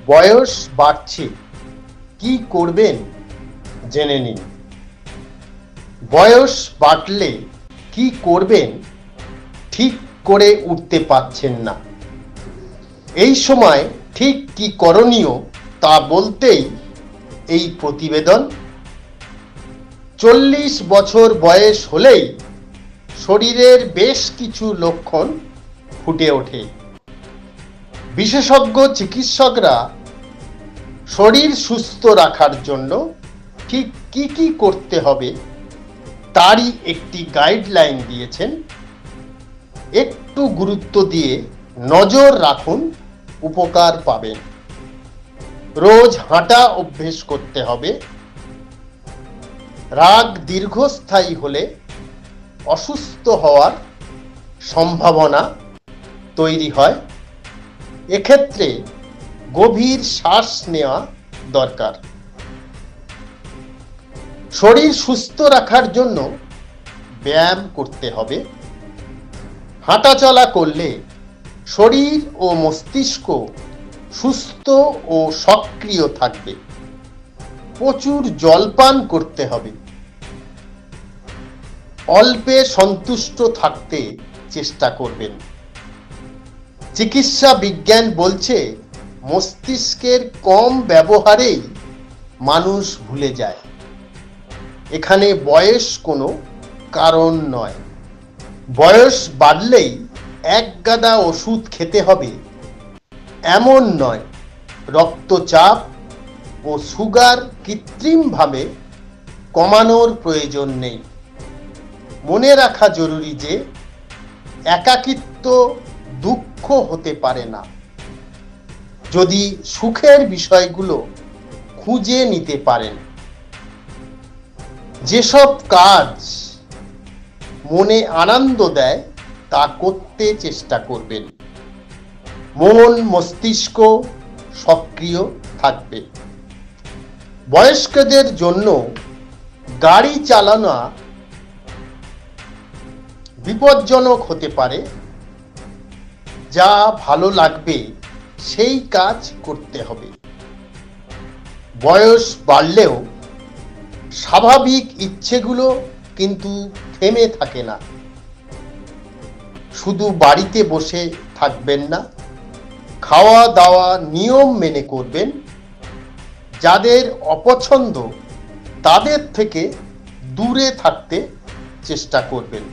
বয়স বাড়ছে, কি করবেন জেনে নিন। বয়স বাড়লে কি করবেন ঠিক করে উঠতে পারছেন না। এই সময় ঠিক কি করণীয় তা বলতেই এই প্রতিবেদন। 40 বছর বয়স হলেই শরীরের বেশ কিছু লক্ষণ ফুটে ওঠে। বিশেষজ্ঞ চিকিৎসকরা শরীর সুস্থ রাখার জন্য ঠিক কি কি করতে হবে তারই একটি গাইডলাইন দিয়েছেন। একটু গুরুত্ব দিয়ে নজর রাখুন, উপকার পাবেন। রোজ হাঁটা অভ্যেস করতে হবে। রাগ দীর্ঘস্থায়ী হলে অসুস্থ হওয়ার সম্ভাবনা তৈরি হয়। এক্ষেত্রে গভীর শ্বাস নেওয়া দরকার। শরীর সুস্থ রাখার জন্য ব্যায়াম করতে হবে। হাঁটাচলা করলে শরীর ও মস্তিষ্ক সুস্থ ও সক্রিয় থাকবে। প্রচুর জল পান করতে হবে। অল্পে সন্তুষ্ট থাকতে চেষ্টা করবেন। চিকিৎসা বিজ্ঞান বলছে মস্তিষ্কের কম ব্যবহারেই মানুষ ভুলে যায়। এখানে বয়স কোনো কারণ নয়। বয়স বাড়লেই একগাদা ওষুধ খেতে হবে এমন নয়। রক্তচাপ ও সুগার কৃত্রিমভাবে কমানোর প্রয়োজন নেই। মনে রাখা জরুরি যে একাকিত্ব দুঃখ হতে পারে না, যদি সুখের বিষয়গুলো খুঁজে নিতে পারেন। যেসব কাজ মনে আনন্দ দেয় তা করতে চেষ্টা করবেন। মন মস্তিষ্ক সক্রিয় থাকবে। বয়স্কদের জন্য গাড়ি চালানো বিপজ্জনক হতে পারে। যা ভালো লাগবে সেই কাজ করতে হবে। বয়স বাড়লেও স্বাভাবিক ইচ্ছেগুলো কিন্তু থেমে থাকে না। শুধু বাড়িতে বসে থাকবেন না, খাওয়া দাওয়া নিয়ম মেনে করবেন। যাদের অপছন্দ তাদের থেকে দূরে থাকতে চেষ্টা করবেন।